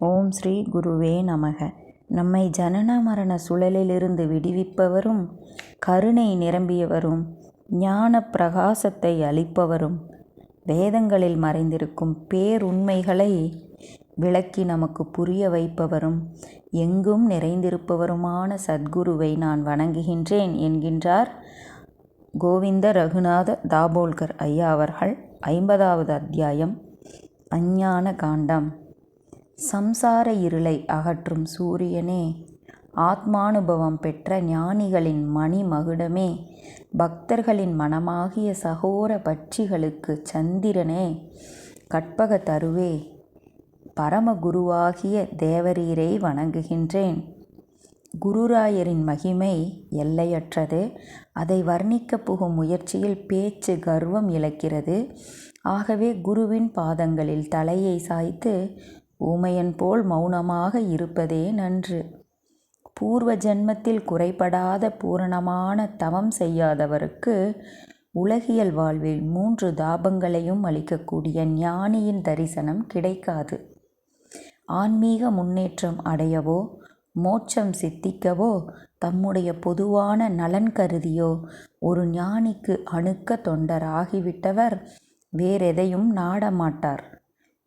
ஓம் ஸ்ரீ குருவே நமக. நம்மை ஜனன மரண சுழலிலிருந்து விடுவிப்பவரும், கருணை நிரம்பியவரும், ஞான பிரகாசத்தை அளிப்பவரும், வேதங்களில் மறைந்திருக்கும் பேருண்மைகளை விளக்கி நமக்கு புரிய வைப்பவரும், எங்கும் நிறைந்திருப்பவருமான சத்குருவை நான் வணங்குகின்றேன் என்கின்றார் கோவிந்த ரகுநாத தாபோல்கர் ஐயா அவர்கள். 50வது அத்தியாயம், அஞ்ஞான காண்டம். சம்சார இருளை அகற்றும் சூரியனே, ஆத்மானுபவம் பெற்ற ஞானிகளின் மணி மகுடமே, பக்தர்களின் மனமாகிய சகோர பட்சிகளுக்கு சந்திரனே, கற்பக தருவே, பரமகுருவாகிய தேவரீரை வணங்குகின்றேன். குருராயரின் மகிமை எல்லையற்றது. அதை வர்ணிக்க புகும் முயற்சியில் பேச்சு கர்வம் இழக்கிறது. ஆகவே குருவின் பாதங்களில் தலையை சாய்த்து ஊமையன் போல் மௌனமாக இருப்பதே நன்று. பூர்வ ஜென்மத்தில் குறைபடாத பூரணமான தவம் செய்யாதவருக்கு உலகியல் வாழ்வில் 3 தாபங்களையும் அளிக்கக்கூடிய ஞானியின் தரிசனம் கிடைக்காது. ஆன்மீக முன்னேற்றம் அடையவோ, மோட்சம் சித்திக்கவோ, தம்முடைய பொதுவான நலன் கருதியோ ஒரு ஞானிக்கு அணுக்க தொண்டராகிவிட்டவர் வேறெதையும் நாடமாட்டார்.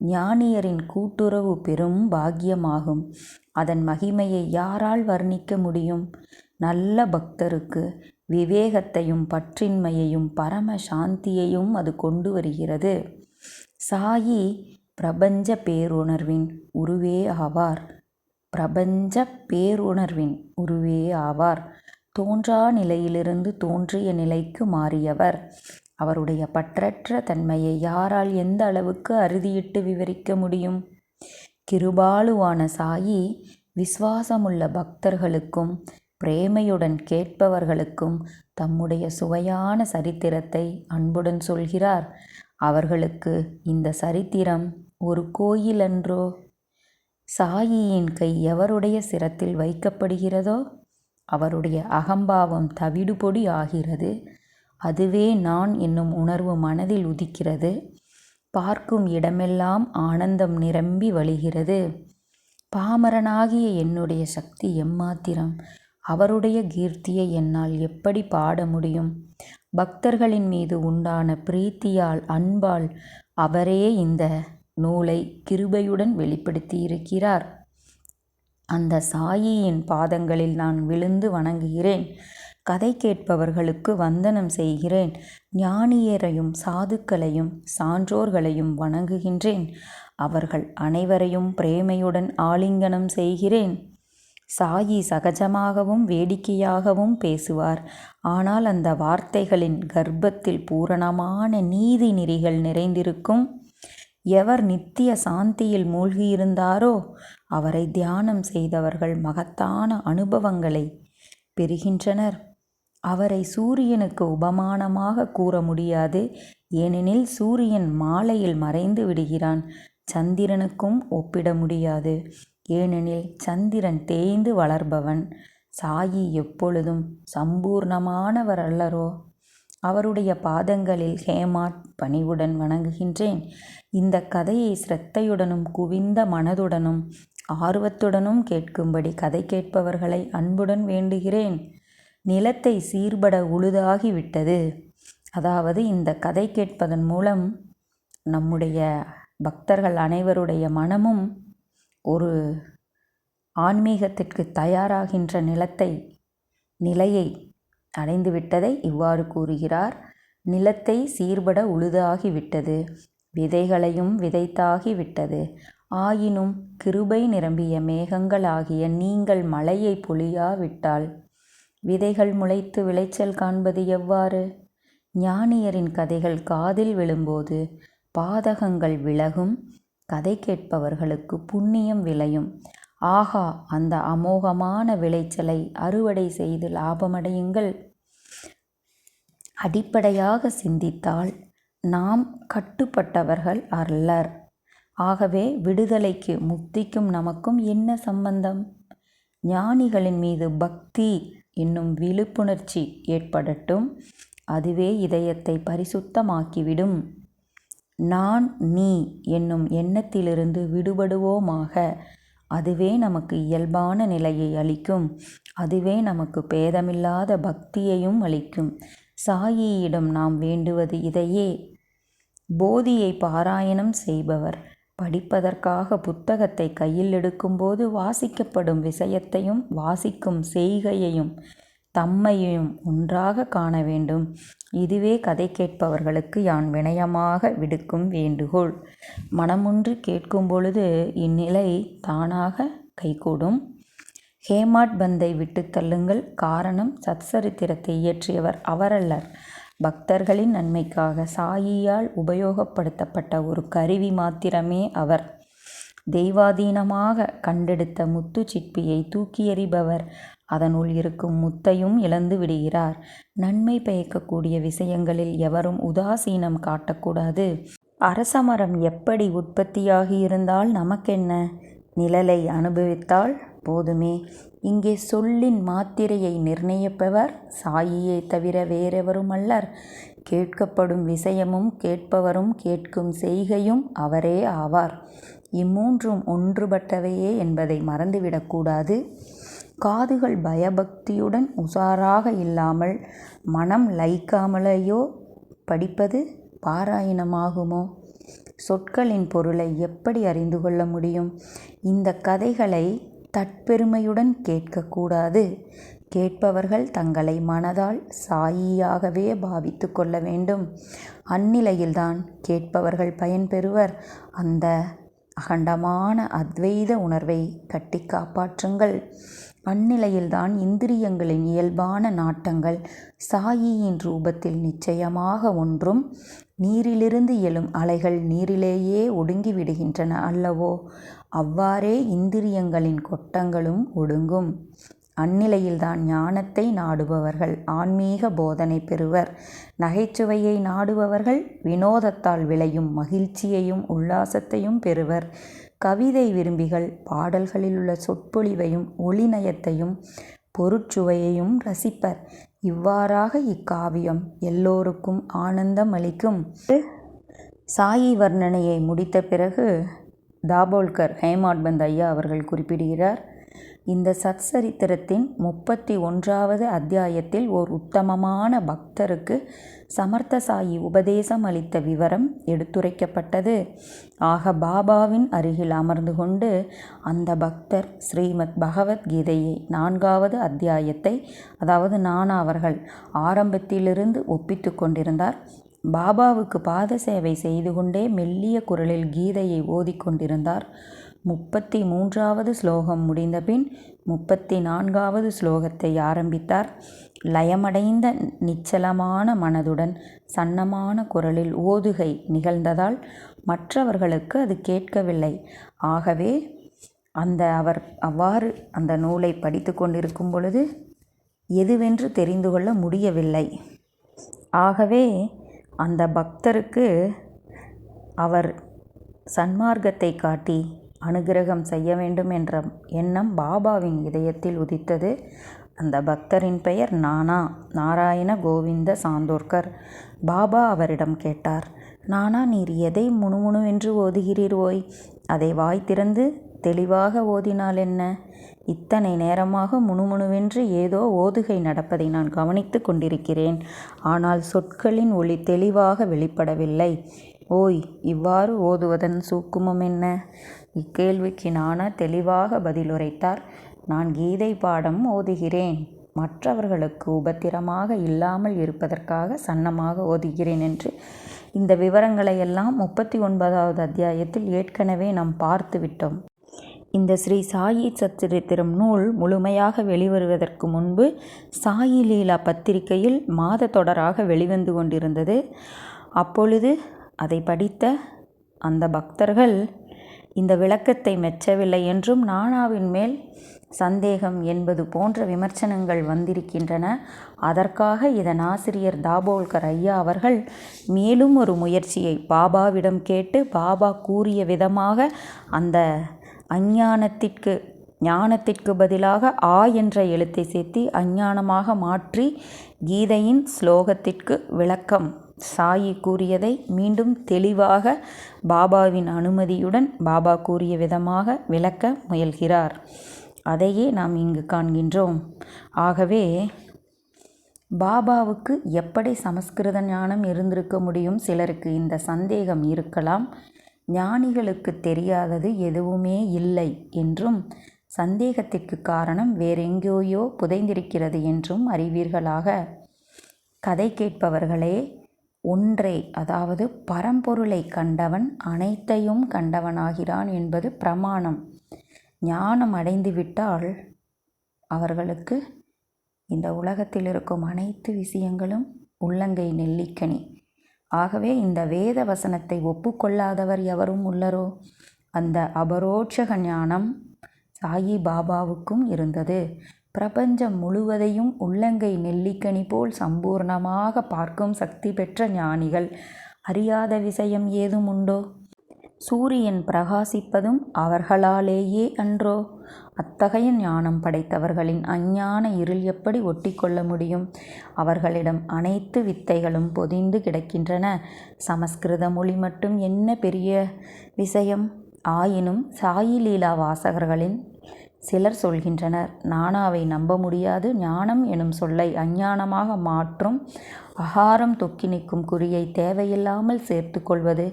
ஞானியரின் கூட்டுறவு பெரும் பாக்கியமாகும். அதன் மகிமையை யாரால் வர்ணிக்க முடியும்? நல்ல பக்தருக்கு விவேகத்தையும் பற்றின்மையையும் பரம சாந்தியையும் அது கொண்டு வருகிறது. சாயி பிரபஞ்ச பேருணர்வின் உருவே ஆவார். பிரபஞ்ச பேருணர்வின் உருவே ஆவார். தோன்றா நிலையிலிருந்து தோன்றிய நிலைக்கு மாறியவர். அவருடைய பற்றற்ற தன்மையை யாரால் எந்த அளவுக்கு அறுதியிட்டு விவரிக்க முடியும்? கிருபாலுவான சாயி விசுவாசமுள்ள பக்தர்களுக்கும் பிரேமையுடன் கேட்பவர்களுக்கும் தம்முடைய சுவையான சரித்திரத்தை அன்புடன் சொல்கிறார். அவர்களுக்கு இந்த சரித்திரம் ஒரு கோயில் அன்றோ? சாயியின் கை எவருடைய சிரத்தில் வைக்கப்படுகிறதோ அவருடைய அகம்பாவம் தவிடுபொடி ஆகிறது. அதுவே நான் என்னும் உணர்வு மனதில் உதிக்கிறது. பார்க்கும் இடமெல்லாம் ஆனந்தம் நிரம்பி வழிகிறது. பாமரனாகிய என்னுடைய சக்தி எம்மாத்திரம்? அவருடைய கீர்த்தியை என்னால் எப்படி பாட முடியும்? பக்தர்களின் மீது உண்டான பிரீத்தியால், அன்பால் அவரே இந்த நூலை கிருபையுடன் வெளிப்படுத்தியிருக்கிறார். அந்த சாயியின் பாதங்களில் நான் விழுந்து வணங்குகிறேன். கதை கேட்பவர்களுக்கு வந்தனம் செய்கிறேன். ஞானியரையும் சாதுக்களையும் சான்றோர்களையும் வணங்குகின்றேன். அவர்கள் அனைவரையும் பிரேமையுடன் ஆலிங்கனம் செய்கிறேன். சாயி சகஜமாகவும் வேடிக்கையாகவும் பேசுவார். ஆனால் அந்த வார்த்தைகளின் கர்ப்பத்தில் பூரணமான நீதி நெறிகள் நிறைந்திருக்கும். எவர் நித்திய சாந்தியில் மூழ்கியிருந்தாரோ அவரை தியானம் செய்தவர்கள் மகத்தான அனுபவங்களை பெறுகின்றனர். அவரை சூரியனுக்கு உபமானமாக கூற முடியாது. ஏனெனில் சூரியன் மாலையில் மறைந்து விடுகிறான். சந்திரனுக்கும் ஒப்பிட முடியாது. ஏனெனில் சந்திரன் தேய்ந்து வளர்பவன். சாயி எப்பொழுதும் சம்பூர்ணமானவர் அல்லரோ? அவருடைய பாதங்களில் ஹேமாட் பணிவுடன் வணங்குகின்றேன். இந்த கதையை சிரத்தையுடனும் குவிந்த மனதுடனும் ஆர்வத்துடனும் கேட்கும்படி கதை கேட்பவர்களை அன்புடன் வேண்டுகிறேன். நிலத்தை சீர்பட உழுதாகிவிட்டது. அதாவது இந்த கதை கேட்பதன் மூலம் நம்முடைய பக்தர்கள் அனைவருடைய மனமும் ஒரு ஆன்மீகத்திற்கு தயாராகின்ற நிலையை அடைந்துவிட்டதை இவ்வாறு கூறுகிறார். நிலத்தை சீர்பட உழுதாகிவிட்டது, விதைகளையும் விதைத்தாகிவிட்டது. ஆயினும் கிருபை நிரம்பிய மேகங்களாகிய நீங்கள் மழையை பொழியாவிட்டால் விதைகள் முளைத்து விளைச்சல் காண்பது எவ்வாறு? ஞானியரின் கதைகள் காதில் விழும்போது பாதகங்கள் விலகும். கதை கேட்பவர்களுக்கு புண்ணியம் விளையும். ஆகா, அந்த அமோகமான விளைச்சலை அறுவடை செய்து லாபமடையுங்கள். அடிப்படையாக சிந்தித்தால் நாம் கட்டுப்பட்டவர்கள் அல்லர். ஆகவே விடுதலைக்கு முக்திக்கும் நமக்கும் என்ன சம்பந்தம்? ஞானிகளின் மீது பக்தி என்னும் விழிப்புணர்ச்சி ஏற்படட்டும். அதுவே இதயத்தை பரிசுத்தமாக்கிவிடும். நான் நீ என்னும் எண்ணத்திலிருந்து விடுபடுவோமாக. அதுவே நமக்கு இயல்பான நிலையை அளிக்கும். அதுவே நமக்கு பேதமில்லாத பக்தியையும் அளிக்கும். சாயியிடம் நாம் வேண்டுவது இதையே. போதியை பாராயணம் செய்பவர் படிப்பதற்காக புத்தகத்தை கையில் எடுக்கும்போது வாசிக்கப்படும் விஷயத்தையும் வாசிக்கும் செய்கையையும் தம்மையும் ஒன்றாக காண வேண்டும். இதுவே கதை கேட்பவர்களுக்கு யான் வினயமாக விடுக்கும் வேண்டுகோள். மனமொன்று கேட்கும் பொழுது இந்நிலை தானாக கைகூடும். ஹேமாட் பந்தை விட்டு தள்ளுங்கள். காரணம், சத்சரித்திரத்தை இயற்றியவர் அவரல்லர். பக்தர்களின் நன்மைக்காக சாயியால் உபயோகப்படுத்தப்பட்ட ஒரு கருவி மாத்திரமே அவர். தெய்வாதீனமாக கண்டெடுத்த முத்து சிற்பியை தூக்கி எறிபவர் அதனுள் இருக்கும் முத்தையும் இழந்து விடுகிறார். நன்மை பயக்கக்கூடிய விஷயங்களில் எவரும் உதாசீனம் காட்டக்கூடாது. அரசமரம் எப்படி உற்பத்தியாகி இருந்தால் நமக்கென்ன? நிழலை அனுபவித்தால் போதுமே. இங்கே சொல்லின் மாத்திரையை நிர்ணயிப்பவர் சாயியை தவிர வேறெவரும் அல்லர். கேட்கப்படும் விஷயமும் கேட்பவரும் கேட்கும் செய்கையும் அவரே ஆவார். இம்மூன்றும் ஒன்றுபட்டவையே என்பதை மறந்துவிடக்கூடாது. காதுகள் பயபக்தியுடன் உசாராக இல்லாமல் மனம் லயிக்காமலேயோ படிப்பது பாராயணமாகுமோ? சொற்களின் பொருளை எப்படி அறிந்து கொள்ள முடியும்? இந்த கதைகளை தற்பெருமையுடன் கேட்கக்கூடாது. கேட்பவர்கள் தங்களை மனதால் சாயியாகவே பாவித்து கொள்ள வேண்டும். அந்நிலையில்தான் கேட்பவர்கள் பயன்பெறுவர். அந்த அகண்டமான அத்வைத உணர்வை கட்டி காப்பாற்றுங்கள். அந்நிலையில்தான் இந்திரியங்களின் இயல்பான நாட்டங்கள் சாயியின் ரூபத்தில் நிச்சயமாக ஒன்றும். நீரிலிருந்து எழும் அலைகள் நீரிலேயே ஒடுங்கி விடுகின்றன அல்லவோ? அவ்வாறே இந்திரியங்களின் கொட்டங்களும் ஒடுங்கும். அந்நிலையில்தான் ஞானத்தை நாடுபவர்கள் ஆன்மீக போதனை பெறுவர். நகைச்சுவையை நாடுபவர்கள் வினோதத்தால் விளையும் மகிழ்ச்சியையும் உல்லாசத்தையும் பெறுவர். கவிதை விரும்பிகள் பாடல்களில் உள்ள சொற்பொழிவையும் ஒளிநயத்தையும் பொருட்சுவையையும் ரசிப்பர். இவ்வாறாக இக்காவியம் எல்லோருக்கும் ஆனந்தம் அளிக்கும். சாயி வர்ணனையை முடித்த பிறகு தாபோல்கர் ஹேமாட் பந்த் ஐயா அவர்கள் குறிப்பிடுகிறார், இந்த சத்சரித்திரத்தின் 31வது அத்தியாயத்தில் ஓர் உத்தமமான பக்தருக்கு சமர்த்த சாயி உபதேசம் அளித்த விவரம் எடுத்துரைக்கப்பட்டது. ஆக பாபாவின் அருகில் அமர்ந்து கொண்டு அந்த பக்தர் ஸ்ரீமத் பகவத்கீதையை 4வது அத்தியாயத்தை, அதாவது நானா அவர்கள் ஆரம்பத்திலிருந்து ஒப்பித்து கொண்டிருந்தார். பாபாவுக்கு பாத சேவை செய்து கொண்டே மெல்லிய குரலில் கீதையை ஓதிக்கொண்டிருந்தார். 33வது ஸ்லோகம் முடிந்தபின் 34வது ஸ்லோகத்தை ஆரம்பித்தார். லயமடைந்த நிச்சலமான மனதுடன் சன்னமான குரலில் ஓதுகை நிகழ்ந்ததால் மற்றவர்களுக்கு அது கேட்கவில்லை. ஆகவே அவர் அவ்வாறு அந்த நூலை படித்து கொண்டிருக்கும் பொழுது எதுவென்று தெரிந்து கொள்ள முடியவில்லை. ஆகவே அந்த பக்தருக்கு அவர் சன்மார்க்கத்தை காட்டி அனுகிரகம் செய்ய வேண்டும் என்ற எண்ணம் பாபாவின் இதயத்தில் உதித்தது. அந்த பக்தரின் பெயர் நாராயண கோவிந்த சாந்தோர்கர். பாபா அவரிடம் கேட்டார், நானா, நீர் எதை முணுமுணுவென்று ஓதுகிறீர் ஓய்? அதை வாய் திறந்து தெளிவாக ஓதினால் என்ன? இத்தனை நேரமாக முணுமுணுவென்று ஏதோ ஓதுகை நடப்பதை நான் கவனித்து கொண்டிருக்கிறேன். ஆனால் சொற்களின் ஒளி தெளிவாக வெளிப்படவில்லை. ஓய், இவ்வாறு ஓதுவதன் சூக்குமம் என்ன? இக்கேள்விக்கு நானா தெளிவாக பதிலுரைத்தார். நான் கீதை பாடம் ஓதுகிறேன். மற்றவர்களுக்கு உபத்திரமாக இல்லாமல் இருப்பதற்காக சன்னமாக ஓதுகிறேன் என்று. இந்த விவரங்களை எல்லாம் 39வது அத்தியாயத்தில் ஏற்கனவே நாம் பார்த்து விட்டோம். இந்த ஸ்ரீ சாயி சச்சரித்திரம் நூல் முழுமையாக வெளிவருவதற்கு முன்பு சாயி லீலா பத்திரிகையில் மாத தொடராக வெளிவந்து கொண்டிருந்தது. அப்பொழுது அதை படித்த அந்த பக்தர்கள் இந்த விளக்கத்தை மெச்சவில்லை என்றும் நானாவின் மேல் சந்தேகம் என்பது போன்ற விமர்சனங்கள் வந்திருக்கின்றன. அதற்காக இதன் ஆசிரியர் தாபோல்கர் ஐயா அவர்கள் மேலும் ஒரு முயற்சியை பாபாவிடம் கேட்டு பாபா கூறிய விதமாக அந்த ஞானத்திற்கு பதிலாக என்ற எழுத்தை சேர்த்து அஞ்ஞானமாக மாற்றி கீதையின் ஸ்லோகத்திற்கு விளக்கம் சாயி கூறியதை மீண்டும் தெளிவாக பாபாவின் அனுமதியுடன் பாபா கூறிய விதமாக விளக்க முயல்கிறார். அதையே நாம் இங்கு காண்கின்றோம். ஆகவே பாபாவுக்கு எப்படி சமஸ்கிருத ஞானம் இருந்திருக்க முடியும்? சிலருக்கு இந்த சந்தேகம் இருக்கலாம். ஞானிகளுக்கு தெரியாதது எதுவுமே இல்லை என்றும், சந்தேகத்திற்கு காரணம் வேறெங்கேயோ புதைந்திருக்கிறது என்றும் அறிவீர்களாக. கதை கேட்பவர்களே, ஒன்றை, அதாவது பரம்பொருளை கண்டவன் அனைத்தையும் கண்டவனாகிறான் என்பது பிரமாணம். ஞானம் அடைந்துவிட்டால் அவர்களுக்கு இந்த உலகத்தில் இருக்கும் அனைத்து விஷயங்களும் உள்ளங்கை நெல்லிக்கனி. ஆகவே இந்த வேத வசனத்தை ஒப்புக்கொள்ளாதவர் எவரும் உள்ளரோ? அந்த அபரோட்சக ஞானம் சாயி பாபாவுக்கும் இருந்தது. பிரபஞ்சம் முழுவதையும் உள்ளங்கை நெல்லிக்கனி போல் சம்பூர்ணமாக பார்க்கும் சக்தி பெற்ற ஞானிகள் அறியாத விஷயம் ஏதும் உண்டோ? சூரியன் பிரகாசிப்பதும் அவர்களாலேயே அன்றோ? அத்தகைய ஞானம் படைத்தவர்களின் அஞ்ஞான இருள் எப்படி ஒட்டி கொள்ள முடியும்? அவர்களிடம் அனைத்து வித்தைகளும் பொதிந்து கிடக்கின்றன. சமஸ்கிருத மொழி மட்டும் என்ன பெரிய விஷயம்? ஆயினும் சாயி லீலா வாசகர்களின் சிலர் சொல்கின்றனர், நானாவை நம்ப முடியாது. ஞானம் எனும் சொல்லை அஞ்ஞானமாக மாற்றும் அகாரம் தொக்கி நிற்கும் குறியை தேவையில்லாமல் சேர்த்து கொள்வது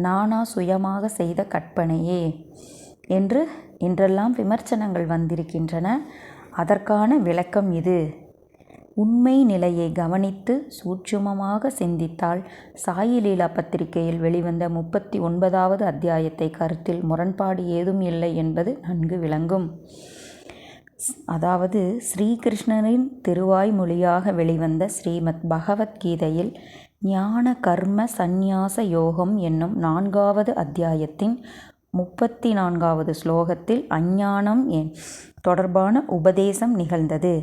நானா சுயமாக செய்த கற்பனையே என்று இன்றெல்லாம் விமர்சனங்கள் வந்திருக்கின்றன. அதற்கான விளக்கம் இது. உண்மை நிலையை கவனித்து சூட்சுமமாக சிந்தித்தால் சாயி லீலா பத்திரிகையில் வெளிவந்த 39வது அத்தியாயத்தை கருத்தில் முரண்பாடு ஏதும் இல்லை என்பது நன்கு விளங்கும். அதாவது ஸ்ரீகிருஷ்ணரின் திருவாய்மொழியாக வெளிவந்த ஸ்ரீமத் பகவத்கீதையில் ஞான கர்ம சந்நியாச யோகம் என்னும் 4வது அத்தியாயத்தின் 34வது ஸ்லோகத்தில் அஞ்ஞானம் தொடர்பான உபதேசம் நிகழ்ந்தது.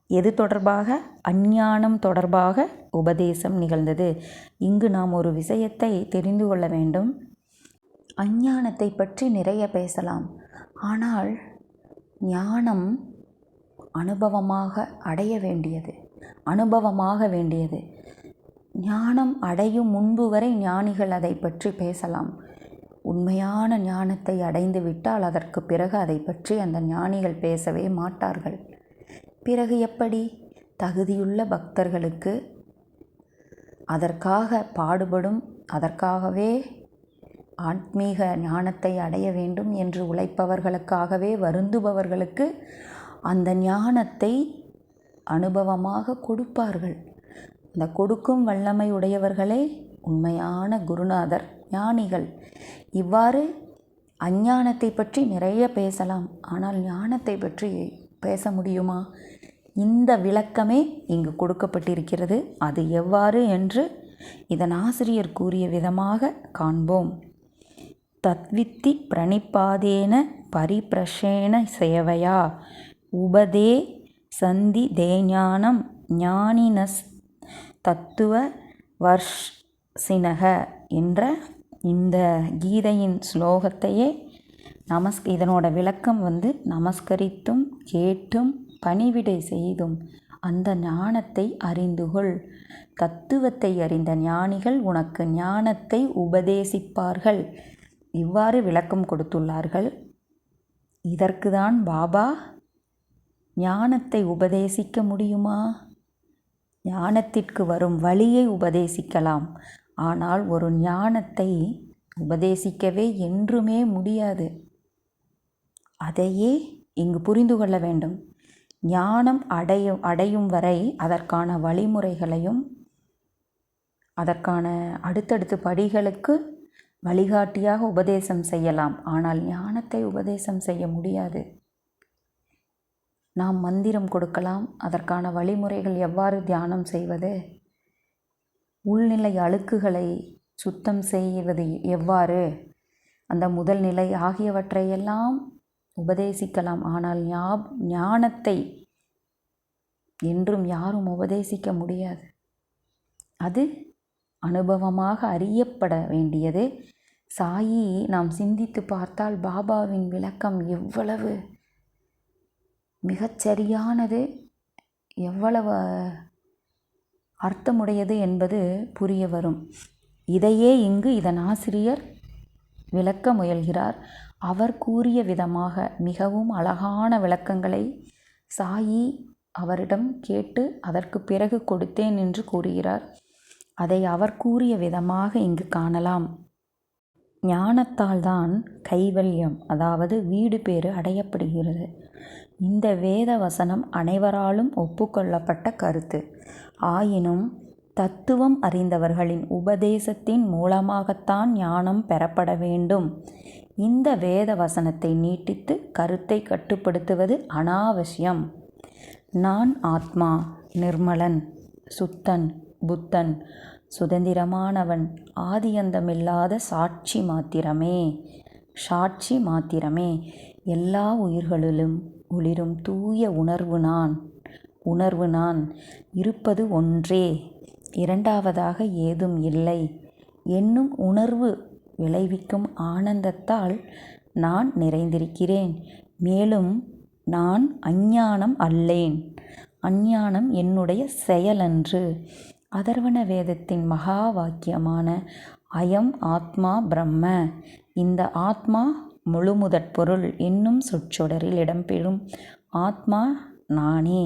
எது தொடர்பாக? அஞ்ஞானம் தொடர்பாக உபதேசம் நிகழ்ந்தது. இங்கு நாம் ஒரு விஷயத்தை தெரிந்து கொள்ள வேண்டும். அஞ்ஞானத்தை பற்றி நிறைய பேசலாம். ஆனால் ஞானம் அனுபவமாக அடைய வேண்டியது, அனுபவமாக வேண்டியது. ஞானம் அடையும் முன்பு வரை ஞானிகள் அதை பற்றி பேசலாம். உண்மையான ஞானத்தை அடைந்து விட்டால் அதற்கு பிறகு அதை பற்றி அந்த ஞானிகள் பேசவே மாட்டார்கள். பிறகு எப்படி? தகுதியுள்ள பக்தர்களுக்கு, அதற்காக பாடுபடும், அதற்காகவே ஆன்மீக ஞானத்தை அடைய வேண்டும் என்று உழைப்பவர்களுக்காகவே வருந்துபவர்களுக்கு அந்த ஞானத்தை அனுபவமாக கொடுப்பார்கள். அந்த கொடுக்கும் வல்லமை உடையவர்களே உண்மையான குருநாதர், ஞானிகள். இவ்வாறு அஞ்ஞானத்தை பற்றி நிறைய பேசலாம். ஆனால் ஞானத்தை பற்றி பேச முடியுமா? இந்த விளக்கமே இங்கு கொடுக்கப்பட்டிருக்கிறது. அது எவ்வாறு என்று இதன் ஆசிரியர் கூறிய விதமாக காண்போம். தத்வித்தி பிரணிப்பாதேன பரிப்ரஷேன சேவையா உபதே சந்தி தேஞானம் ஞானினஸ் தத்துவ வர்ஷினக என்ற இந்த கீதையின் ஸ்லோகத்தையே இதனோட விளக்கம் நமஸ்கரித்தும் கேட்டும் பணிவிடை செய்தும் அந்த ஞானத்தை அறிந்துகொள். தத்துவத்தை அறிந்த ஞானிகள் உனக்கு ஞானத்தை உபதேசிப்பார்கள். இவ்வாறு விளக்கம் கொடுத்துள்ளார்கள். இதற்குதான் பாபா ஞானத்தை உபதேசிக்க முடியுமா? ஞானத்திற்கு வரும் வழியை உபதேசிக்கலாம். ஆனால் ஒரு ஞானத்தை உபதேசிக்கவே என்றுமே முடியாது. அதையே இங்கு புரிந்து கொள்ள வேண்டும். ஞானம் அடையும் வரை அதற்கான வழிமுறைகளையும் அதற்கான அடுத்தடுத்த படிகளுக்கு வழிகாட்டியாக உபதேசம் செய்யலாம். ஆனால் ஞானத்தை உபதேசம் செய்ய முடியாது. நாம் மந்திரம் கொடுக்கலாம். அதற்கான வழிமுறைகள் எவ்வாறு தியானம் செய்வது, உள்நிலை அழுக்குகளை சுத்தம் செய்வது எவ்வாறு, அந்த முதல் நிலை ஆகியவற்றையெல்லாம் உபதேசிக்கலாம். ஆனால் ஞானத்தை என்றும் யாரும் உபதேசிக்க முடியாது. அது அனுபவமாக அறியப்பட வேண்டியது. சாயி நாம் சிந்தித்து பார்த்தால் பாபாவின் விளக்கம் எவ்வளவு மிகச்சரியானது, எவ்வளவு அர்த்தமுடையது என்பது புரிய வரும். இதையே இங்கு இதன் ஆசிரியர் விளக்க முயல்கிறார். அவர் கூறிய விதமாக மிகவும் அழகான விளக்கங்களை சாயி அவரிடம் கேட்டு அதற்கு பிறகு கொடுத்தேன் என்று கூறுகிறார். அதை அவர் கூறிய விதமாக இங்கு காணலாம். ஞானத்தால்தான் கைவல்யம், அதாவது வீடு பேறு அடையப்படுகிறது. இந்த வேத வசனம் அனைவராலும் ஒப்புக்கொள்ளப்பட்ட கருத்து. ஆயினும் தத்துவம் அறிந்தவர்களின் உபதேசத்தின் மூலமாகத்தான் ஞானம் பெறப்பட வேண்டும். இந்த வேத வசனத்தை நீட்டித்து கருத்தை கட்டுப்படுத்துவது அனாவசியம். நான் ஆத்மா, நிர்மலன், சுத்தன், புத்தன், சுதந்திரமானவன், ஆதியந்தமில்லாத சாட்சி மாத்திரமே, எல்லா உயிர்களிலும் ஒளிரும் தூய உணர்வு நான், இருப்பது ஒன்றே, இரண்டாவதாக ஏதும் இல்லை என்னும் உணர்வு விளைவிக்கும் ஆனந்தத்தால் நான் நிறைந்திருக்கிறேன். மேலும் நான் அஞ்ஞானம் அல்லேன். அஞ்ஞானம் என்னுடைய செயலன்று. அதர்வண வேதத்தின் மகா வாக்கியமான அயம் ஆத்மா பிரம்ம, இந்த ஆத்மா முழுமுதற் பொருள் என்னும் சொற்றொடரில் இடம்பெறும் ஆத்மா நானே.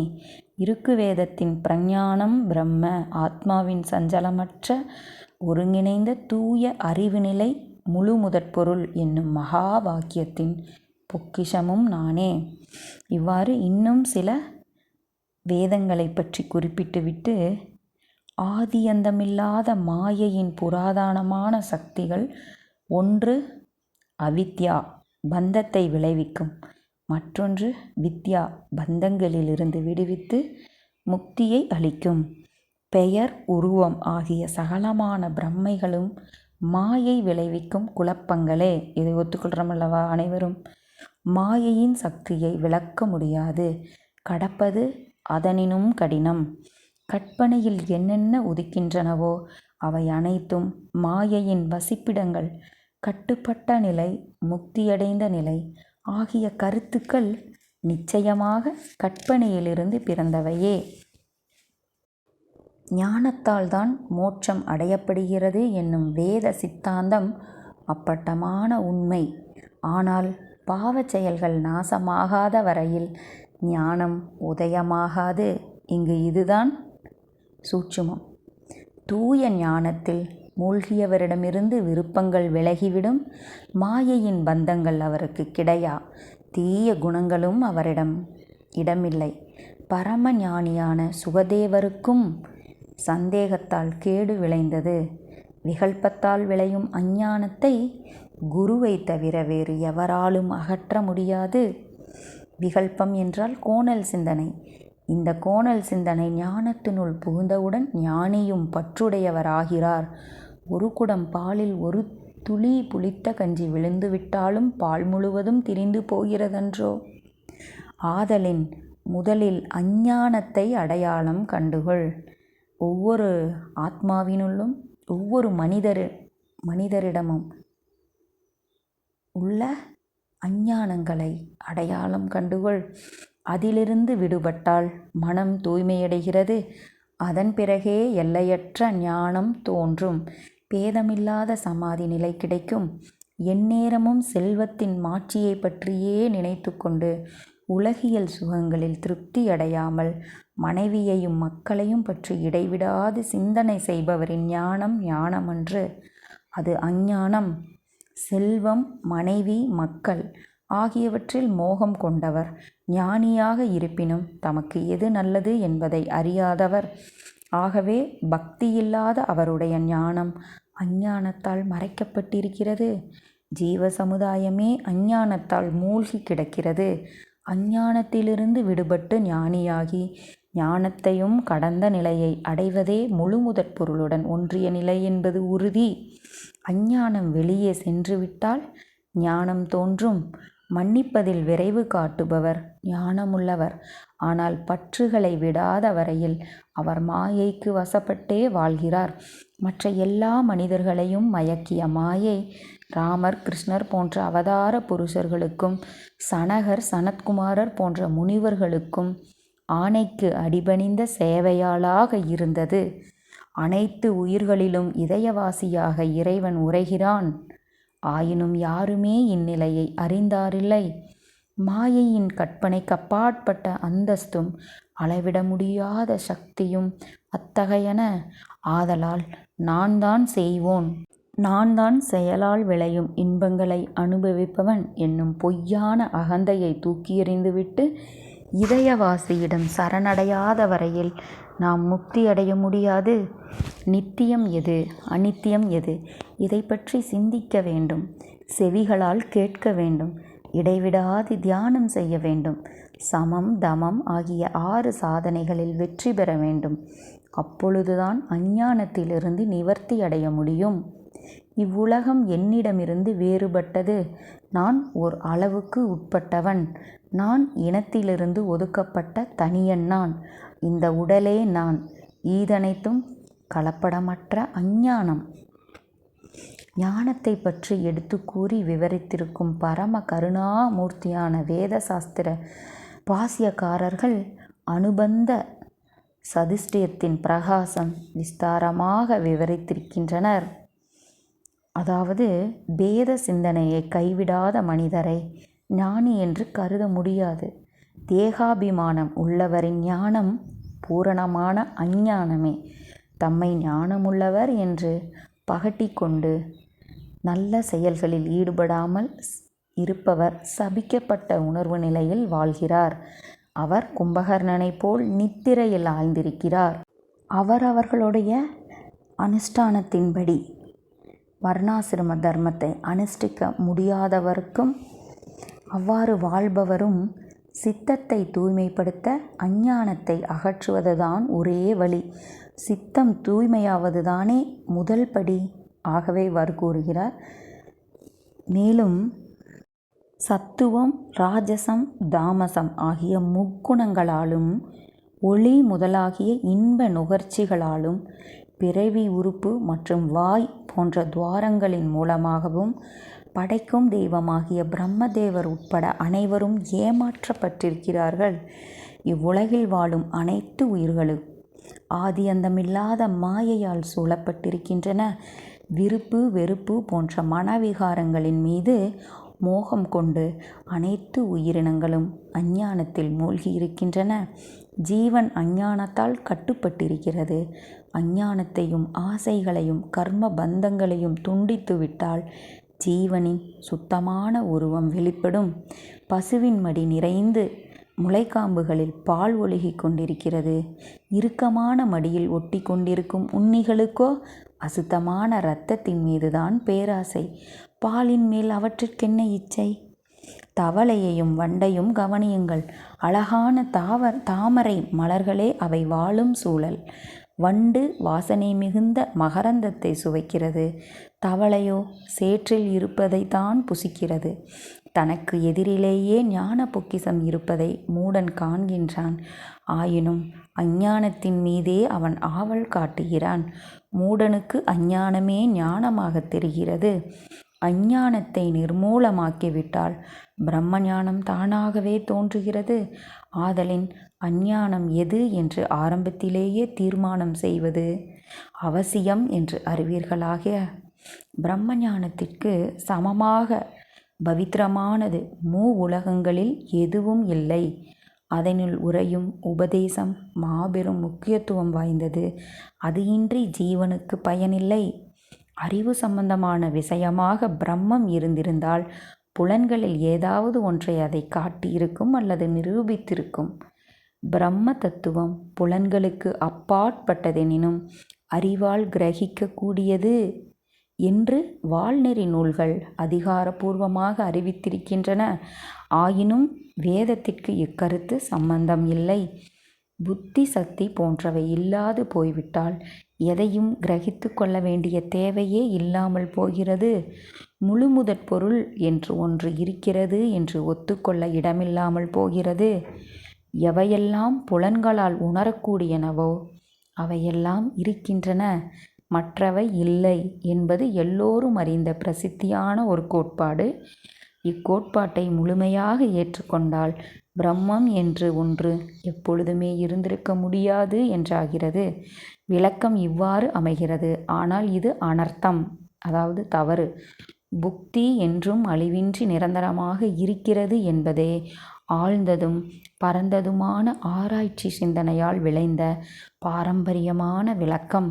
இருக்கு வேதத்தின் பிரஞானம் பிரம்ம, ஆத்மாவின் சஞ்சலமற்ற ஒருங்கிணைந்த தூய அறிவு நிலை முழுமுதற் பொருள் என்னும் மகா வாக்கியத்தின் பொக்கிஷமும் நானே. இவ்வாறு இன்னும் சில வேதங்களை பற்றி குறிப்பிட்டுவிட்டு, ஆதியந்தமில்லாத மாயையின் புராதனமான சக்திகள், ஒன்று அவித்யா, பந்தத்தை விளைவிக்கும், மற்றொன்று வித்யா, பந்தங்களிலிருந்து விடுவித்து முக்தியை அளிக்கும். பெயர், உருவம் ஆகிய சகலமான பிரம்மைகளும் மாயை விளைவிக்கும் குழப்பங்களே. இதை ஒத்துக்கொள்கிறோமல்லவா அனைவரும்? மாயையின் சக்தியை விளக்க முடியாது, கடப்பது அதனினும் கடினம். கற்பனையில் என்னென்ன உதிக்கின்றனவோ அவை அனைத்தும் மாயையின் வசிப்பிடங்கள். கட்டுப்பட்ட நிலை, முக்தியடைந்த நிலை ஆகிய கருத்துக்கள் நிச்சயமாக கற்பனையிலிருந்து பிறந்தவையே. ஞானத்தால்தான் மோட்சம் அடையப்படுகிறது என்னும் வேத சித்தாந்தம் அப்பட்டமான உண்மை. ஆனால் பாவச் செயல்கள் நாசமாகாத வரையில் ஞானம் உதயமாகாது. இங்கு இதுதான் சூட்சுமம். தூய ஞானத்தில் மூழ்கியவரிடமிருந்து விருப்பங்கள் விலகிவிடும். மாயையின் பந்தங்கள் அவருக்கு கிடையா. தீய குணங்களும் அவரிடம் இடமில்லை. பரம ஞானியான சுகதேவருக்கும் சந்தேகத்தால் கேடு விளைந்தது. விகல்பத்தால் விளையும் அஞ்ஞானத்தை குருவை தவிர வேறு எவராலும் அகற்ற முடியாது. விகல்பம் என்றால் கோணல் சிந்தனை. இந்த கோணல் சிந்தனை ஞானத்தினுள் புகுந்தவுடன் ஞானியும் பற்றுடையவராகிறார். ஒரு குடம் பாலில் ஒரு துளி புளித்த கஞ்சி விழுந்துவிட்டாலும் பால் முழுவதும் திரிந்து போகிறதன்றோ? ஆதலின் முதலில் அஞ்ஞானத்தை அடையாளம் கண்டுகொள். ஒவ்வொரு ஆத்மாவினுள்ளும் ஒவ்வொரு மனிதரிடமும் உள்ள அஞ்ஞானங்களை அடையாளம் கண்டுகொள். அதிலிருந்து விடுபட்டால் மனம் தூய்மையடைகிறது. அதன் பிறகே எல்லையற்ற ஞானம் தோன்றும். பேதமில்லாத சமாதி நிலை கிடைக்கும். எந்நேரமும் செல்வத்தின் மாட்சியை பற்றியே நினைத்து கொண்டு உலகியல் சுகங்களில் திருப்தி அடையாமல் மனைவியையும் மக்களையும் பற்றி இடைவிடாது சிந்தனை செய்பவரின் ஞானம் ஞானமன்று, அது அஞ்ஞானம். செல்வம், மனைவி, மக்கள் ஆகியவற்றில் மோகம் கொண்டவர் ஞானியாக இருப்பினும் தமக்கு எது நல்லது என்பதை அறியாதவர். ஆகவே பக்தியில்லாத அவருடைய ஞானம் அஞ்ஞானத்தால் மறைக்கப்பட்டிருக்கிறது. ஜீவ சமுதாயமே அஞ்ஞானத்தால் மூழ்கி கிடக்கிறது. அஞ்ஞானத்திலிருந்து விடுபட்டு ஞானியாகி ஞானத்தையும் கடந்த நிலையை அடைவதே முழுமுதற் பொருளுடன் ஒன்றிய நிலை என்பது உறுதி. அஞ்ஞானம் வெளியே சென்றுவிட்டால் ஞானம் தோன்றும். மன்னிப்பதில் விரைவு காட்டுபவர் ஞானமுள்ளவர். ஆனால் பற்றுகளை விடாத வரையில் அவர் மாயைக்கு வசப்பட்டே வாழ்கிறார். மற்ற எல்லா மனிதர்களையும் மயக்கிய மாயை ராமர், கிருஷ்ணர் போன்ற அவதார புருஷர்களுக்கும், சனகர், சனத்குமாரர் போன்ற முனிவர்களுக்கும் ஆணைக்கு அடிபணிந்த சேவையாளாக இருந்தது. அனைத்து உயிர்களிலும் இதயவாசியாக இறைவன் உரைகிறான். ஆயினும் யாருமே இந்நிலையை அறிந்தாரில்லை. மாயையின் கற்பனைக்கப்பாற்பட்ட அந்தஸ்தும் அளவிட முடியாத சக்தியும் அத்தகையன. ஆதலால் நான் தான் செய்வோன், நான் தான் செயலால் விளையும் இன்பங்களை அனுபவிப்பவன் என்னும் பொய்யான அகந்தையை தூக்கியெறிந்துவிட்டு இதயவாசியிடம் சரணடையாத வரையில் நாம் முக்தி அடைய முடியாது. நித்தியம் எது, அநித்தியம் எது, இதை பற்றி சிந்திக்க வேண்டும். செவிகளால் கேட்க வேண்டும். இடைவிடாது தியானம் செய்ய வேண்டும். சமம், தமம் ஆகிய 6 சாதனைகளில் வெற்றி பெற வேண்டும். அப்பொழுதுதான் அஞ்ஞானத்திலிருந்து நிவர்த்தி அடைய முடியும். இவ்வுலகம் என்னிடமிருந்து வேறுபட்டது. நான் ஓர் அளவுக்கு உட்பட்டவன். நான் இனத்திலிருந்து ஒதுக்கப்பட்ட தனியன். நான் இந்த உடலே நான். ஈதனைத்தும் கலப்படமற்ற அஞ்ஞானம். ஞானத்தை பற்றி எடுத்து கூறி விவரித்திருக்கும் பரம கருணாமூர்த்தியான வேத சாஸ்திர பாஷ்யக்காரர்கள் அனுபந்த சதிஷ்டயத்தின் பிரகாசம் விஸ்தாரமாக விவரித்திருக்கின்றனர். அதாவது பேத சிந்தனையை கைவிடாத மனிதரை ஞானி என்று கருத முடியாது. தேகாபிமானம் உள்ளவரின் ஞானம் பூரணமான அஞ்ஞானமே. தம்மை ஞானமுள்ளவர் என்று பகட்டிக்கொண்டு நல்ல செயல்களில் ஈடுபடாமல் இருப்பவர் சபிக்கப்பட்ட உணர்வு நிலையில் வாழ்கிறார். அவர் கும்பகர்ணனைப் போல் நித்திரையில் ஆழ்ந்திருக்கிறார். அவர்களுடைய அனுஷ்டானத்தின்படி வர்ணாசிரம தர்மத்தை அனுஷ்டிக்க முடியாதவர்க்கும் அவ்வாறு வாழ்பவரும் சித்தத்தை தூய்மைப்படுத்த அஞ்ஞானத்தை அகற்றுவதுதான் ஒரே வழி. சித்தம் தூய்மையாவதுதானே முதல் படி. ஆகவே கூறுகிறார். மேலும் சத்துவம், ராஜசம், தாமசம் ஆகிய முக்குணங்களாலும் ஒளி முதலாகிய இன்ப நுகர்ச்சிகளாலும் பிறவி உறுப்பு மற்றும் வாய் போன்ற துவாரங்களின் மூலமாகவும் படைக்கும் தெய்வமாகிய பிரம்மதேவர் உட்பட அனைவரும் ஏமாற்றப்பட்டிருக்கிறார்கள். இவ்வுலகில் வாழும் அனைத்து உயிர்களும் ஆதியந்தமில்லாத மாயையால் சூழப்பட்டிருக்கின்றன. விருப்பு வெறுப்பு போன்ற மனவிகாரங்களின் மீது மோகம் கொண்டு அனைத்து உயிரினங்களும் அஞ்ஞானத்தில் மூழ்கி இருக்கின்றன. ஜீவன் அஞ்ஞானத்தால் கட்டுப்பட்டிருக்கிறது. அஞ்ஞானத்தையும் ஆசைகளையும் கர்ம பந்தங்களையும் துண்டித்துவிட்டால் ஜீவனின் சுத்தமான உருவம் வெளிப்படும். பசுவின் மடி நிறைந்து முளைக்காம்புகளில் பால் ஒழுகிக் கொண்டிருக்கிறது. இறுக்கமான மடியில் ஒட்டி கொண்டிருக்கும் உண்ணிகளுக்கோ அசுத்தமான இரத்தத்தின் மீதுதான் பேராசை. பாலின் மேல் அவற்றிற்கென்ன இச்சை? தவளையையும் வண்டையும் கவனியுங்கள். அழகான தாமரை மலர்களே அவை வாழும் சூழல். வண்டு வாசனை மிகுந்த மகரந்தத்தை சுவைக்கிறது. தவளையோ சேற்றில் இருப்பதைத்தான் புசிக்கிறது. தனக்கு எதிரிலேயே ஞான பொக்கிஷம் இருப்பதை மூடன் காண்கின்றான். ஆயினும் அஞ்ஞானத்தின் மீதே அவன் ஆவல் காட்டுகிறான். மூடனுக்கு அஞ்ஞானமே ஞானமாக தெரிகிறது. அஞ்ஞானத்தை நிர்மூலமாக்கிவிட்டால் பிரம்ம ஞானம் தானாகவே தோன்றுகிறது. ஆதலின் அஞ்ஞானம் எது என்று ஆரம்பத்திலேயே தீர்மானம் செய்வது அவசியம் என்று அறிவீர்களாக. பிரம்ம ஞானத்திற்கு சமமாக பவித்திரமானது உலகங்களில் எதுவும் இல்லை. அதனுள் உரையும் உபதேசம் மாபெரும் முக்கியத்துவம் வாய்ந்தது. அது இன்றி ஜீவனுக்கு பயனில்லை. அறிவு சம்பந்தமான விஷயமாக பிரம்மம் இருந்திருந்தால் புலன்களில் ஏதாவது ஒன்றை அதை காட்டியிருக்கும் அல்லது நிரூபித்திருக்கும். பிரம்ம தத்துவம் புலன்களுக்கு அப்பாற்பட்டதெனினும் அறிவால் கிரகிக்கக்கூடியது என்று வாழ்நெறி நூல்கள் அதிகாரபூர்வமாக அறிவித்திருக்கின்றன. ஆயினும் வேதத்திற்கு இக்கருத்து சம்பந்தம் இல்லை. புத்தி சக்தி போன்றவை இல்லாது போய்விட்டால் எதையும் கிரகித்து கொள்ள வேண்டிய தேவையே இல்லாமல் போகிறது. முழுமுதற் பொருள் என்று ஒன்று இருக்கிறது என்று ஒத்துக்கொள்ள இடமில்லாமல் போகிறது. எவையெல்லாம் புலன்களால் உணரக்கூடியனவோ அவையெல்லாம் இருக்கின்றன, மற்றவை இல்லை என்பது எல்லோரும் அறிந்த பிரசித்தியான ஒரு கோட்பாடு. இக்கோட்பாட்டை முழுமையாக ஏற்றுக்கொண்டால் பிரம்மம் என்று ஒன்று எப்பொழுதுமே இருந்திருக்க முடியாது என்றாகிறது. விளக்கம் இவ்வாறு அமைகிறது. ஆனால் இது அனர்த்தம், அதாவது தவறு. புக்தி என்றும் அழிவின்றி நிரந்தரமாக இருக்கிறது என்பதே ஆழ்ந்ததும் பரந்ததுமான ஆராய்ச்சி சிந்தனையால் விளைந்த பாரம்பரியமான விளக்கம்.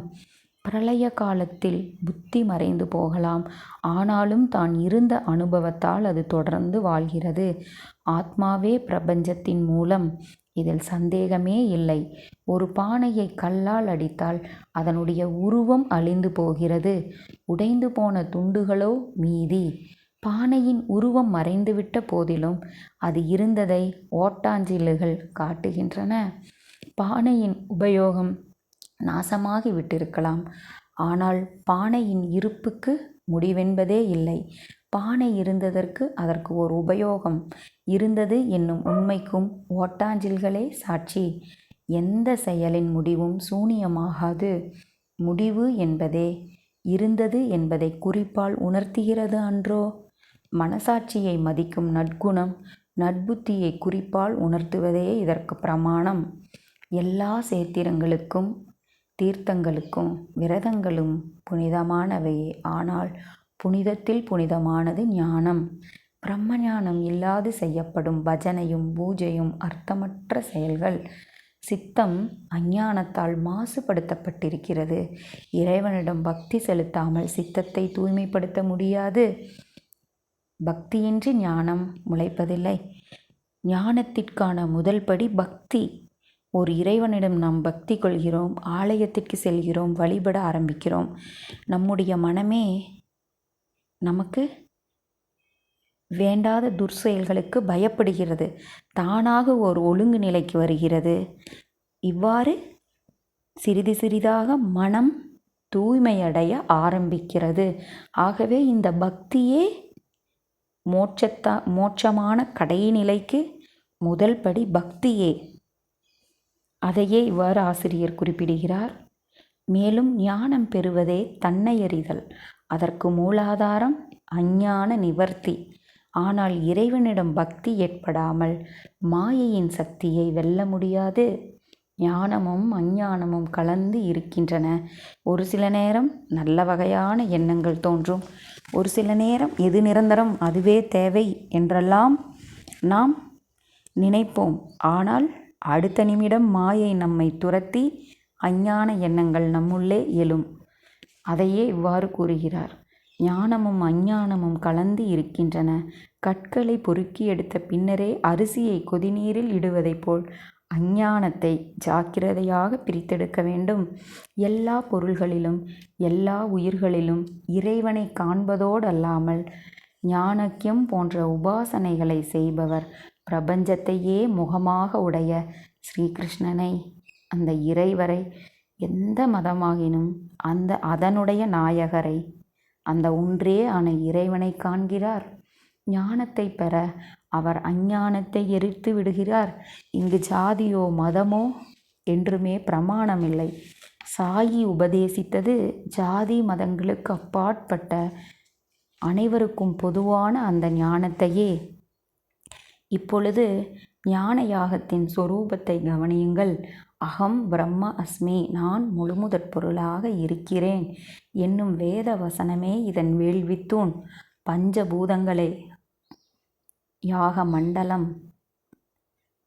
பிரளய காலத்தில் புத்தி மறைந்து போகலாம், ஆனாலும் தான் இருந்த அனுபவத்தால் அது தொடர்ந்து வாழ்கிறது. ஆத்மாவே பிரபஞ்சத்தின் மூலம், இதில் சந்தேகமே இல்லை. ஒரு பானையை கல்லால் அடித்தால் அதனுடைய உருவம் அழிந்து போகிறது, உடைந்து போன துண்டுகளோ மீதி. பானையின் உருவம் மறைந்துவிட்ட போதிலும் அது இருந்ததை ஓட்டாஞ்சில்லுகள் காட்டுகின்றன. பானையின் உபயோகம் நாசமாகி விட்டிருக்கலாம், ஆனால் பானையின் இருப்புக்கு முடிவென்பதே இல்லை. பானை இருந்ததற்கு அதற்கு ஒரு உபயோகம் இருந்தது என்னும் உண்மைக்கும் ஓட்டாஞ்சில்களே சாட்சி. எந்த செயலின் முடிவும் சூனியமாகாது. முடிவு என்பதே இருந்தது என்பதை குறிப்பால் உணர்த்துகிறது அன்றோ? மனசாட்சியை மதிக்கும் நற்குணம் நட்புத்தியை குறிப்பால் உணர்த்துவதே இதற்கு பிரமாணம். எல்லா சேத்திரங்களுக்கும் தீர்த்தங்களுக்கும் விரதங்களும் புனிதமானவையே. ஆனால் புனிதத்தில் புனிதமானது ஞானம். பிரம்ம ஞானம் இல்லாது செய்யப்படும் பஜனையும் பூஜையும் அர்த்தமற்ற செயல்கள். சித்தம் அஞ்ஞானத்தால் மாசுபடுத்தப்பட்டிருக்கிறது. இறைவனிடம் பக்தி செலுத்தாமல் சித்தத்தை தூய்மைப்படுத்த முடியாது. பக்தியின்றி ஞானம் முளைப்பதில்லை. ஞானத்திற்கான முதல் படி பக்தி. ஒரு இறைவனிடம் நாம் பக்தி கொள்கிறோம், ஆலயத்திற்கு செல்கிறோம், வழிபட ஆரம்பிக்கிறோம். நம்முடைய மனமே நமக்கு வேண்டாத துர்செயல்களுக்கு பயப்படுகிறது, தானாக ஒரு ஒழுங்கு நிலைக்கு வருகிறது. இவ்வாறு சிறிது சிறிதாக மனம் தூய்மையடைய ஆரம்பிக்கிறது. ஆகவே இந்த பக்தியே மோட்சமான கடைநிலைக்கு முதல் படி பக்தியே. அதையே இவ்வாறு ஆசிரியர் குறிப்பிடுகிறார். மேலும் ஞானம் பெறுவதே தன்னை அறிதல். அதற்கு மூலாதாரம் அஞ்ஞான நிவர்த்தி. ஆனால் இறைவனிடம் பக்தி ஏற்படாமல் மாயையின் சக்தியை வெல்ல முடியாது. ஞானமும் அஞ்ஞானமும் கலந்து இருக்கின்றன. ஒரு சில நேரம் நல்ல வகையான எண்ணங்கள் தோன்றும், ஒரு சில நேரம் எது நிரந்தரம் அதுவே தேவை என்றெல்லாம் நாம் நினைப்போம். ஆனால் அடுத்த நிமிடம் மாயை நம்மை துரத்தி அஞ்ஞான எண்ணங்கள் நம்முள்ளே எழும். அதையே இவ்வாறு கூறுகிறார். ஞானமும் அஞ்ஞானமும் கலந்து இருக்கின்றன. கற்களை பொறுக்கி எடுத்த பின்னரே அரிசியை கொதிநீரில் இடுவதைப் போல் அஞ்ஞானத்தை ஜாக்கிரதையாக பிரித்தெடுக்க வேண்டும். எல்லா பொருள்களிலும் எல்லா உயிர்களிலும் இறைவனை காண்பதோடல்லாமல் ஞானக்கியம் போன்ற உபாசனைகளை செய்பவர் பிரபஞ்சத்தையே முகமாக உடைய ஸ்ரீகிருஷ்ணனை, அந்த இறைவரை, எந்த மதமாகினும் அதனுடைய நாயகரை, அந்த ஒன்றே ஆன இறைவனை காண்கிறார். ஞானத்தை பெற அவர் அஞ்ஞானத்தை எரித்து விடுகிறார். இங்கு ஜாதியோ மதமோ என்றுமே பிரமாணமில்லை. சாயி உபதேசித்தது ஜாதி மதங்களுக்கு அப்பாற்பட்ட அனைவருக்கும் பொதுவான அந்த ஞானத்தையே. இப்பொழுது ஞான யாகத்தின் சொரூபத்தை கவனியுங்கள். அகம் பிரம்ம அஸ்மி, நான் முழுமுதற் பொருளாக இருக்கிறேன் என்னும் வேத வசனமே இதன் வேள்வித்தூண். பஞ்சபூதங்களே யாக மண்டலம்.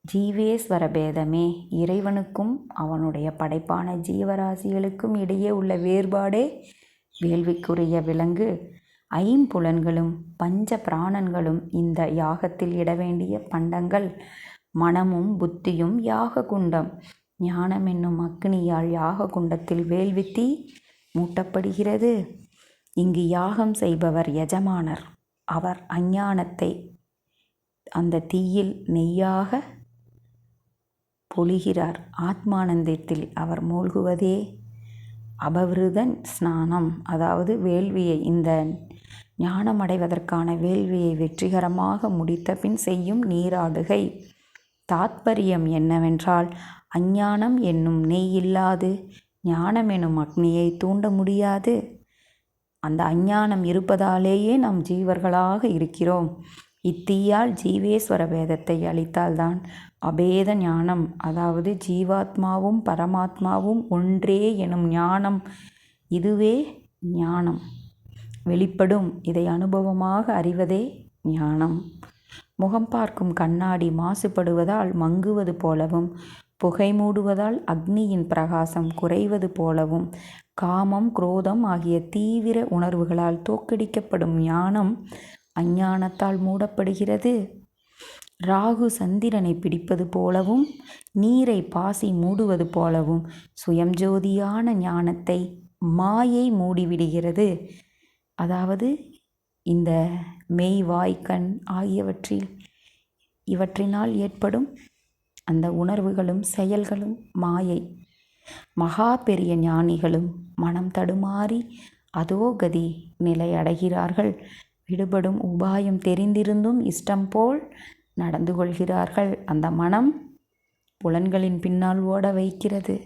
ஜீவேஸ்வர பேதமே இறைவனுக்கும் அவனுடைய படைப்பான ஜீவராசிகளுக்கும் இடையே உள்ள வேறுபாடே வேள்விக்குரிய விலங்கு. ஐம்புலன்களும் பஞ்ச பிராணன்களும் இந்த யாகத்தில் இட வேண்டிய பண்டங்கள். மனமும் புத்தியும் யாக குண்டம். ஞானம் என்னும் அக்னியால் யாக குண்டத்தில் வேள்வித்தீ மூட்டப்படுகிறது. இங்கு யாகம் செய்பவர் எஜமானர். அவர் அஞ்ஞானத்தை அந்த தீயில் நெய்யாக பொழிகிறார். ஆத்மானந்தத்தில் அவர் மூழ்குவதே அபவிருதன் ஸ்நானம், அதாவது வேள்வியை, இந்த ஞானமடைவதற்கான வேள்வியை வெற்றிகரமாக முடித்த பின் செய்யும் நீராடுகை. தாத்பரியம் என்னவென்றால், அஞ்ஞானம் என்னும் நெய் இல்லாது ஞானம் எனும் அக்னியை தூண்ட முடியாது. அந்த அஞ்ஞானம் இருப்பதாலேயே நாம் ஜீவர்களாக இருக்கிறோம். இத்தீயால் ஜீவேஸ்வர பேதத்தை அளித்தால்தான் அபேத ஞானம், அதாவது ஜீவாத்மாவும் பரமாத்மாவும் ஒன்றே எனும் ஞானம், இதுவே ஞானம் வெளிப்படும். இதை அனுபவமாக அறிவதே ஞானம். முகம் பார்க்கும் கண்ணாடி மாசுபடுவதால் மங்குவது போலவும், புகை மூடுவதால் அக்னியின் பிரகாசம் குறைவது போலவும், காமம் குரோதம் ஆகிய தீவிர உணர்வுகளால் தோற்கடிக்கப்படும் ஞானம் அஞ்ஞானத்தால் மூடப்படுகிறது. ராகு சந்திரனை பிடிப்பது போலவும், நீரை பாசி மூடுவது போலவும் சுயம்ஜோதியான ஞானத்தை மாயை மூடிவிடுகிறது. அதாவது இந்த மெய் வாய் கண் இவற்றினால் ஏற்படும் அந்த உணர்வுகளும் செயல்களும் மாயை. மகா பெரிய ஞானிகளும் மனம் தடுமாறி அதோகதி நிலை அடைகிறார்கள். விடுபடும் உபாயம் தெரிந்திருந்தும் இஷ்டம் போல் நடந்து கொள்கிறார்கள். அந்த மனம் புலன்களின் பின்னால் ஓட வைக்கிறது.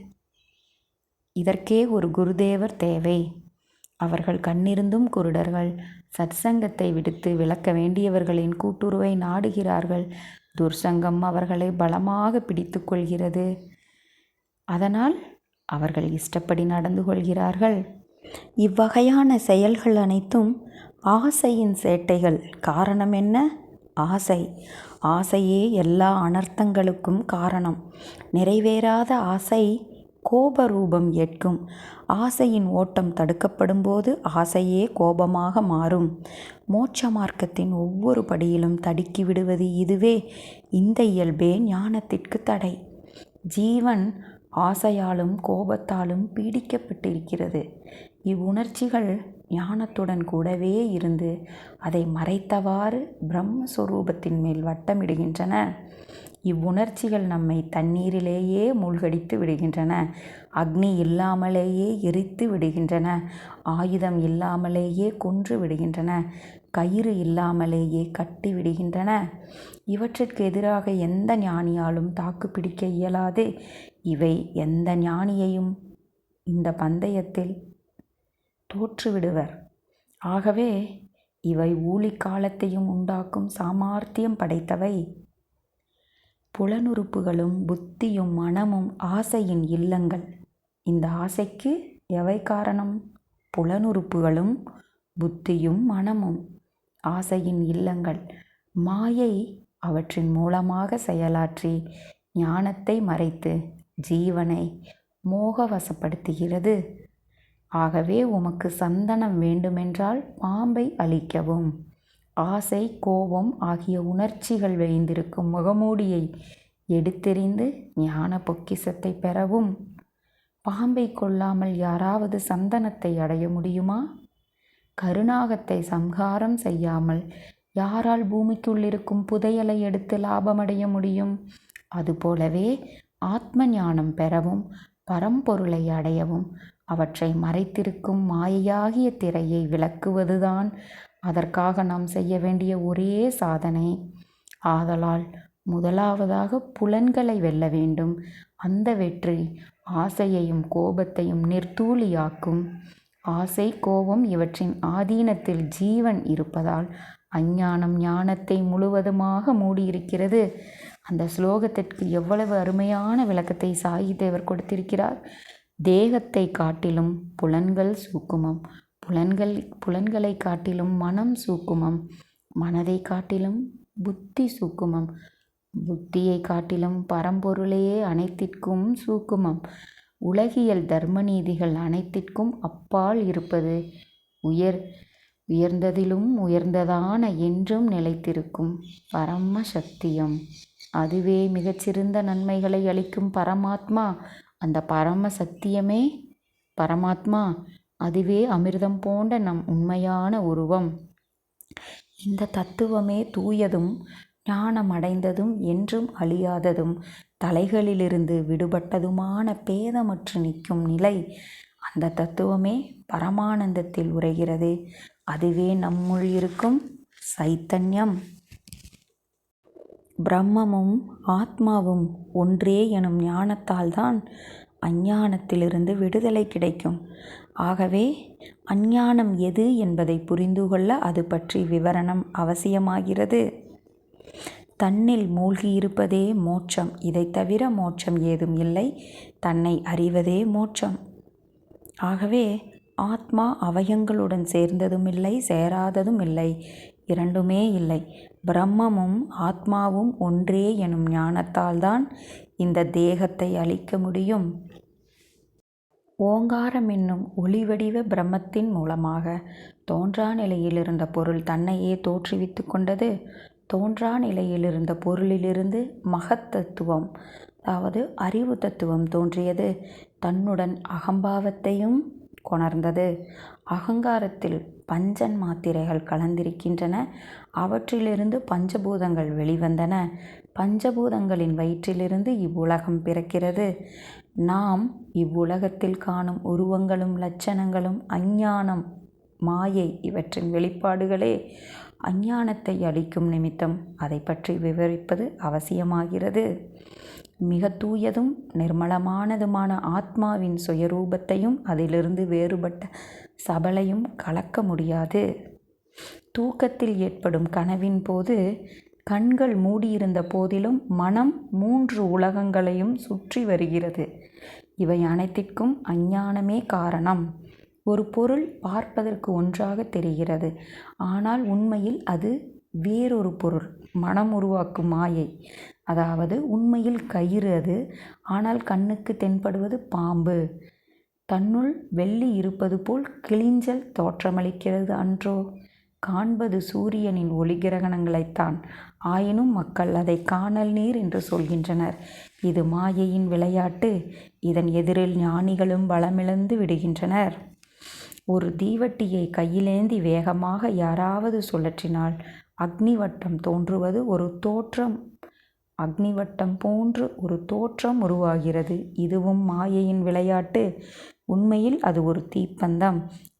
இதற்கே ஒரு குருதேவர் தேவை. அவர்கள் கண்ணிருந்தும் குருடர்கள். சத்சங்கத்தை விடுத்து விளக்க வேண்டியவர்களின் கூட்டுறவை நாடுகிறார்கள். துர்சங்கம் அவர்களை பலமாக பிடித்து கொள்கிறது. அதனால் அவர்கள் இஷ்டப்படி நடந்து கொள்கிறார்கள். இவ்வகையான செயல்கள் அனைத்தும் ஆசையின் சேட்டைகள். காரணம் என்ன? ஆசை. ஆசையே எல்லா அனர்த்தங்களுக்கும் காரணம். நிறைவேறாத ஆசை கோபரூபம் ஏற்கும். ஆசையின் ஓட்டம் தடுக்கப்படும் போது ஆசையே கோபமாக மாறும். மோட்ச மார்க்கத்தின் ஒவ்வொரு படியிலும் தடுக்கி விடுவது இதுவே. இந்த இயல்பே ஞானத்திற்கு தடை. ஜீவன் ஆசையாலும் கோபத்தாலும் பீடிக்கப்பட்டிருக்கிறது. இவ்வுணர்ச்சிகள் ஞானத்துடன் கூடவே இருந்து அதை மறைத்தவாறு பிரம்மஸ்வரூபத்தின் மேல் வட்டமிடுகின்றன. இவ்வுணர்ச்சிகள் நம்மை தண்ணீரிலேயே மூழ்கடித்து விடுகின்றன. அக்னி இல்லாமலேயே எரித்து விடுகின்றன. ஆயுதம் இல்லாமலேயே கொன்று விடுகின்றன. கயிறு இல்லாமலேயே கட்டி விடுகின்றன. இவற்றிற்கு எதிராக எந்த ஞானியாலும் தாக்குப்பிடிக்க இயலாது. இவை எந்த ஞானியையும் இந்த பந்தயத்தில் தோற்றுவிடுவர். ஆகவே இவை ஊழிக்காலத்தையும் உண்டாக்கும் சாமர்த்தியம் படைத்தவை. புலனுறுப்புகளும் புத்தியும் மனமும் ஆசையின் இல்லங்கள். இந்த ஆசைக்கு எவை காரணம்? புலனுறுப்புகளும் புத்தியும் மனமும் ஆசையின் இல்லங்கள். மாயை அவற்றின் மூலமாக செயலாற்றி ஞானத்தை மறைத்து ஜீவனை மோகவசப்படுத்துகிறது. ஆகவே உமக்கு சந்தனம் வேண்டுமென்றால் பாம்பை அழிக்கவும். ஆசை கோபம் ஆகிய உணர்ச்சிகள் விளைந்திருக்கும் முகமூடியை எடுத்தெறிந்து ஞான பொக்கிஷத்தை பெறவும். பாம்பை கொல்லாமல் யாராவது சந்தனத்தை அடைய முடியுமா? கருநாகத்தை சம்ஹாரம் செய்யாமல் யாரால் பூமிக்குள் இருக்கும் புதையலை எடுத்து லாபமடைய முடியும்? அதுபோலவே ஆத்ம ஞானம் பெறவும் பரம்பொருளை அடையவும் அவற்றை மறைத்திருக்கும் மாயையாகிய திரையை விலக்குவதுதான் அதற்காக நாம் செய்ய வேண்டிய ஒரே சாதனை. ஆதலால் முதலாவதாக புலன்களை வெல்ல வேண்டும். அந்த வெற்றி ஆசையையும் கோபத்தையும் நிர்தூளியாக்கும். ஆசை கோபம் இவற்றின் ஆதீனத்தில் ஜீவன் இருப்பதால் அஞ்ஞானம் ஞானத்தை முழுவதுமாக மூடியிருக்கிறது. அந்த ஸ்லோகத்திற்கு எவ்வளவு அருமையான விளக்கத்தை சாயிதேவர் கொடுத்திருக்கிறார். தேகத்தை காட்டிலும் புலன்கள் சூக்குமம், புலன்களை காட்டிலும் மனம் சூக்குமம், மனதை காட்டிலும் புத்தி சூக்குமம், புத்தியை காட்டிலும் பரம்பொருளே அனைத்திற்கும் சூக்குமம். உலகியல் தர்ம நீதிகள் அனைத்திற்கும் அப்பால் இருப்பது உயர்ந்ததிலும் உயர்ந்ததான என்றும் நிலைத்திருக்கும் பரம சத்தியம். அதுவே மிகச்சிறந்த நன்மைகளை அளிக்கும் பரமாத்மா. அந்த பரம சத்தியமே பரமாத்மா. அதுவே அமிர்தம் போன்ற நம் உண்மையான உருவம். இந்த தத்துவமே தூயதும் ஞானமடைந்ததும் என்றும் அழியாததும் தலைகளிலிருந்து விடுபட்டதுமான பேதமற்று நிற்கும் நிலை. அந்த தத்துவமே பரமானந்தத்தில் உரைகிறது. அதுவே நம்முள் இருக்கும் சைத்தன்யம். பிரம்மமும் ஆத்மாவும் ஒன்றே எனும் ஞானத்தால்தான் அஞ்ஞானத்திலிருந்து விடுதலை கிடைக்கும். ஆகவே அஞ்ஞானம் எது என்பதை புரிந்து கொள்ள அது பற்றி விவரணம் அவசியமாகிறது. தன்னில் மூழ்கியிருப்பதே மோட்சம். இதைத் தவிர மோட்சம் ஏதும் இல்லை. தன்னை அறிவதே மோட்சம். ஆகவே ஆத்மா அவயங்களுடன் சேர்ந்ததும் இல்லை, சேராததும் இல்லை, இரண்டுமே இல்லை. பிரம்மமும் ஆத்மாவும் ஒன்றே எனும் ஞானத்தால்தான் இந்த தேகத்தை அழிக்க முடியும். ஓங்காரம் என்னும் ஒளிவடிவ பிரம்மத்தின் மூலமாக தோன்றா நிலையிலிருந்த பொருள் தன்னையே தோற்றுவித்து கொண்டது. தோன்றா நிலையிலிருந்த பொருளிலிருந்து மகத் தத்துவம், அதாவது அறிவு தத்துவம் தோன்றியது. தன்னுடன் அகம்பாவத்தையும் கொணர்ந்தது. அகங்காரத்தில் பஞ்சன் மாத்திரைகள் கலந்திருக்கின்றன. அவற்றிலிருந்து பஞ்சபூதங்கள் வெளிவந்தன. பஞ்சபூதங்களின் வயிற்றிலிருந்து இவ்வுலகம் பிறக்கிறது. நாம் இவ்வுலகத்தில் காணும் உருவங்களும் லட்சணங்களும் அஞ்ஞானம், மாயை இவற்றின் வெளிப்பாடுகளே. அஞ்ஞானத்தை அழிக்கும் நிமித்தம் அதை பற்றி விவரிப்பது அவசியமாகிறது. மிக தூயதும் நிர்மலமானதுமான ஆத்மாவின் சுயரூபத்தையும் அதிலிருந்து வேறுபட்ட சபலையும் கலக்க முடியாது. தூக்கத்தில் ஏற்படும் கனவின் போது கண்கள் மூடியிருந்த போதிலும் மனம் 3 உலகங்களையும் சுற்றி வருகிறது. இவை அனைத்திற்கும் அஞ்ஞானமே காரணம். ஒரு பொருள் பார்ப்பதற்கு ஒன்றாக தெரிகிறது, ஆனால் உண்மையில் அது வேறொரு பொருள். மனம் உருவாக்கும் மாயை, அதாவது உண்மையில் கயிறு அது, ஆனால் கண்ணுக்கு தென்படுவது பாம்பு. தன்னுள் வெள்ளி இருப்பது போல் கிளிஞ்சல் தோற்றமளிக்கிறது அன்றோ? காண்பது சூரியனின் ஒளிகிரகணங்களைத்தான். ஆயினும் மக்கள் அதை காணல் நீர் என்று சொல்கின்றனர். இது மாயையின் விளையாட்டு. இதன் எதிரில் ஞானிகளும் பலமிழந்து விடுகின்றனர். ஒரு தீவட்டியை கையிலேந்தி வேகமாக யாராவது சுழற்றினால் அக்னிவட்டம் தோன்றுவது ஒரு தோற்றம். அக்னிவட்டம் போன்று ஒரு தோற்றம் உருவாகிறது. இதுவும் மாயையின் விளையாட்டு. உண்மையில் அது ஒரு தீப்பந்தம்.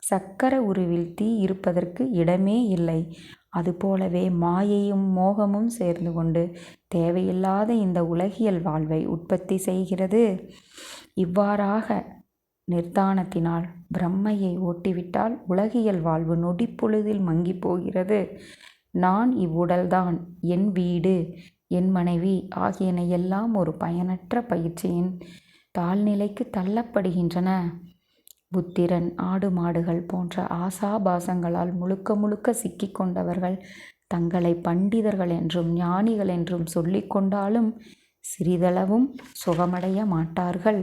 சக்கர உருவில் தீ இருப்பதற்கு இடமே இல்லை. அதுபோலவே மாயையும் மோகமும் சேர்ந்து கொண்டு தேவையில்லாத இந்த உலகியல் வாழ்வை உற்பத்தி செய்கிறது. இவ்வாறாக நிர்தானத்தினால் பிரம்மையை ஓட்டிவிட்டால் உலகியல் வாழ்வு நொடிப்பொழுதில் மங்கி போகிறது. நான் இவ்வுடல்தான், என் வீடு, என் மனைவி ஆகியன எல்லாம் ஒரு பயனற்ற பயிற்சியின் தாழ்நிலைக்கு தள்ளப்படுகின்றன. புத்திரன், ஆடு மாடுகள் போன்ற ஆசாபாசங்களால் முழுக்க முழுக்க சிக்கிக்கொண்டவர்கள் தங்களை பண்டிதர்கள் என்றும் ஞானிகள் என்றும் சொல்லிக்கொண்டாலும் சிறிதளவும் சுகமடைய மாட்டார்கள்.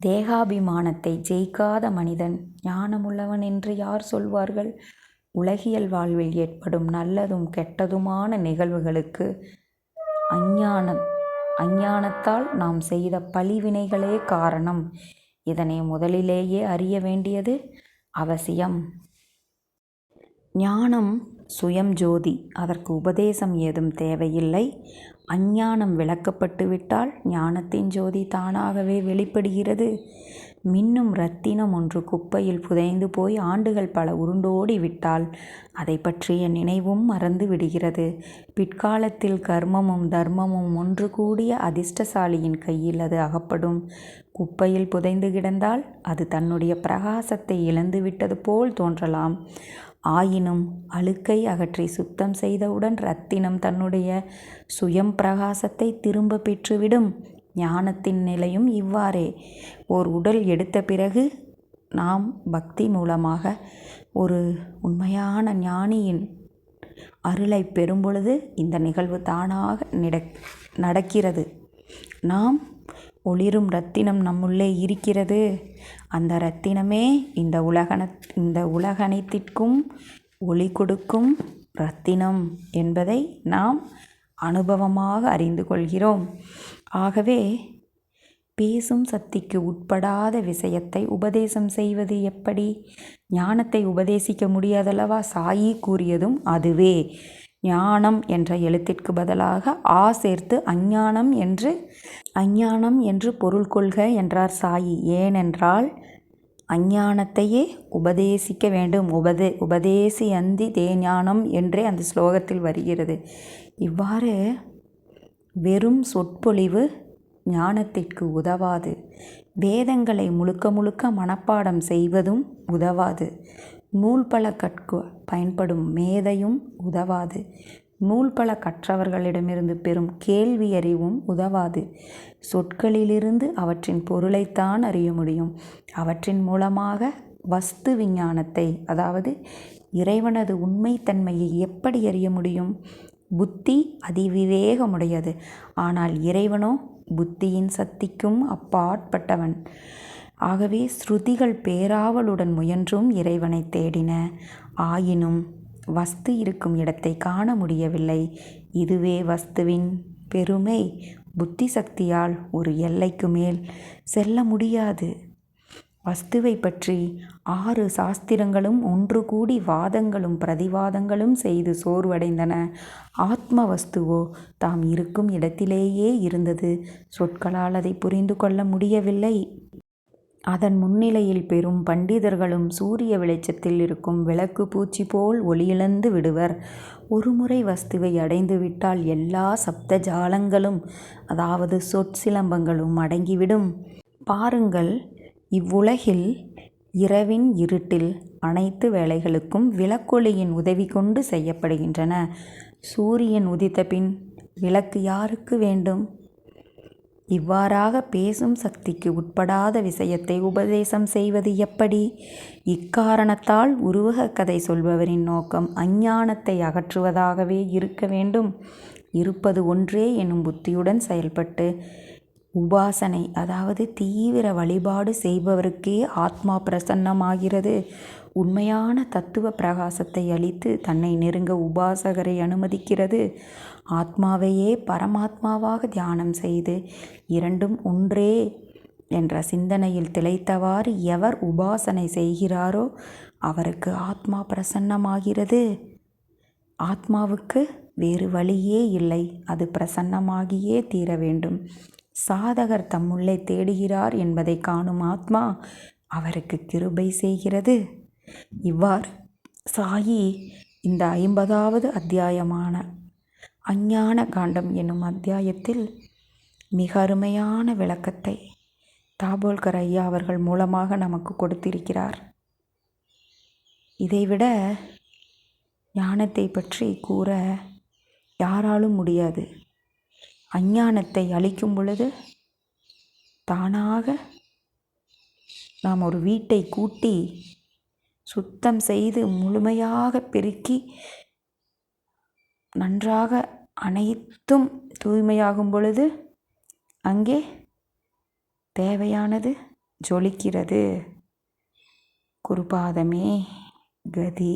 தேகாபிமானத்தை ஜெயிக்காத மனிதன் ஞானமுள்ளவன் என்று யார் சொல்வார்கள்? உலகியல் வாழ்வில் ஏற்படும் நல்லதும் கெட்டதுமான நிகழ்வுகளுக்கு அஞ்ஞானத்தால் நாம் செய்த பழிவினைகளே காரணம். இதனை முதலிலேயே அறிய வேண்டியது அவசியம். ஞானம் சுயம் ஜோதி. அதற்கு உபதேசம் ஏதும் தேவையில்லை. அஞ்ஞானம் விளக்கப்பட்டுவிட்டால் ஞானத்தின் ஜோதி தானாகவே வெளிப்படுகிறது. மின்னும் இரத்தினம் ஒன்று குப்பையில் புதைந்து போய் ஆண்டுகள் பல உருண்டோடி விட்டால் அதை பற்றிய நினைவும் மறந்து விடுகிறது. பிற்காலத்தில் கர்மமும் தர்மமும் ஒன்று கூடிய அதிர்ஷ்டசாலியின் கையில் அது அகப்படும். குப்பையில் புதைந்து கிடந்தால் அது தன்னுடைய பிரகாசத்தை இழந்துவிட்டது போல் தோன்றலாம். ஆயினும் அழுக்கை அகற்றி சுத்தம் செய்தவுடன் இரத்தினம் தன்னுடைய சுயம் பிரகாசத்தை திரும்ப பெற்றுவிடும். ஞானத்தின் நிலையும் இவ்வாறே. ஓர் உடல் எடுத்த பிறகு நாம் பக்தி மூலமாக ஒரு உண்மையான ஞானியின் அருளை பெறும்பொழுது இந்த நிகழ்வு தானாக நடக்கிறது. நாம் ஒளிரும் இரத்தினம் நம்முள்ளே இருக்கிறது. அந்த இரத்தினமே இந்த உலகனைத்திற்கும் ஒளி கொடுக்கும் இரத்தினம் என்பதை நாம் அனுபவமாக அறிந்து கொள்கிறோம். ஆகவே பேசும் சக்திக்கு உட்படாத விஷயத்தை உபதேசம் செய்வது எப்படி? ஞானத்தை உபதேசிக்க முடியாதல்லவா? சாயி கூறியதும் அதுவே. ஞானம் என்ற எழுத்திற்கு பதிலாக ஆ சேர்த்து அஞ்ஞானம் என்று பொருள் கொள்க என்றார் சாயி. ஏனென்றால் அஞ்ஞானத்தையே உபதேசிக்க வேண்டும். உபதேசி அந்தி தே ஞானம் என்றே அந்த ஸ்லோகத்தில் வருகிறது. இவ்வாறு வெறும் சொற்பொழிவு ஞானத்திற்கு உதவாது. வேதங்களை முழுக்க முழுக்க மனப்பாடம் செய்வதும் உதவாது. நூல் பல கற்க பயன்படும் மேதையும் உதவாது. நூல் பல கற்றவர்களிடமிருந்து பெறும் கேள்வி அறிவும் உதவாது. சொற்களிலிருந்து அவற்றின் பொருளைத்தான் அறிய முடியும். அவற்றின் மூலமாக வஸ்து விஞ்ஞானத்தை, அதாவது இறைவனது உண்மைத்தன்மையை எப்படி அறிய முடியும்? புத்தி அதிவிவேகமுடையது. ஆனால் இறைவனோ புத்தியின் சக்திக்கும் அப்பாற்பட்டவன். ஆகவே ஸ்ருதிகள் பேராவலுடன் முயன்றும் இறைவனை தேடின. ஆயினும் வஸ்து இருக்கும் இடத்தை காண முடியவில்லை. இதுவே வஸ்துவின் பெருமை. புத்தி சக்தியால் ஒரு எல்லைக்கு மேல் செல்ல முடியாது. வஸ்துவை பற்றி 6 சாஸ்திரங்களும் ஒன்று கூடி வாதங்களும் பிரதிவாதங்களும் செய்து சோர்வடைந்தன. ஆத்ம வஸ்துவோ தாம் இருக்கும் இடத்திலேயே இருந்தது. சொற்களால் அதை புரிந்து கொள்ள முடியவில்லை. அதன் முன்னிலையில் பெரும் பண்டிதர்களும் சூரிய வெளிச்சத்தில் இருக்கும் விளக்கு பூச்சி போல் ஒளியிழந்து விடுவர். ஒருமுறை வஸ்துவை அடைந்து விட்டால் எல்லா சப்த ஜாலங்களும், அதாவது சொற்சிலம்பங்களும் அடங்கிவிடும். பாருங்கள், இவ்வுலகில் இரவின் இருட்டில் அனைத்து வேலைகளுக்கும் விளக்கொளியின் உதவி கொண்டு செய்யப்படுகின்றன. சூரியன் உதித்த பின் விளக்கு யாருக்கு வேண்டும்? இவ்வாறாக பேசும் சக்திக்கு உட்படாத விஷயத்தை உபதேசம் செய்வது எப்படி? இக்காரணத்தால் உருவகக் கதை சொல்பவரின் நோக்கம் அஞ்ஞானத்தை அகற்றுவதாகவே இருக்க வேண்டும். இருப்பது ஒன்றே எனும் புத்தியுடன் செயல்பட்டு உபாசனை, அதாவது தீவிர வழிபாடு செய்பவருக்கே ஆத்மா பிரசன்னமாகிறது. உண்மையான தத்துவ பிரகாசத்தை அளித்து தன்னை நெருங்க உபாசகரை அனுமதிக்கிறது. ஆத்மாவையே பரமாத்மாவாக தியானம் செய்து இரண்டும் ஒன்றே என்ற சிந்தனையில் திளைத்தவாறு எவர் உபாசனை செய்கிறாரோ அவருக்கு ஆத்மா பிரசன்னமாகிறது. ஆத்மாவுக்கு வேறு வழியே இல்லை. அது பிரசன்னமாகியே தீர வேண்டும். சாதகர் தம்முள்ளே தேடுகிறார் என்பதை காணும் ஆத்மா அவருக்கு கிருபை செய்கிறது. இவ்வாறு சாயி இந்த 50வது அத்தியாயமான அஞ்ஞான காண்டம் என்னும் அத்தியாயத்தில் மிக அருமையான விளக்கத்தை தாபோல்கர் ஐயா அவர்கள் மூலமாக நமக்கு கொடுத்திருக்கிறார். இதைவிட ஞானத்தை பற்றி கூற யாராலும் முடியாது. அஞ்ஞானத்தை அழிக்கும் பொழுது தானாக நாம் ஒரு வீட்டை கூட்டி சுத்தம் செய்து முழுமையாக பெருக்கி நன்றாக அனைத்தும் தூய்மையாகும் பொழுது அங்கே தேவையானது ஜொலிக்கிறது. குருபாதமே கதி.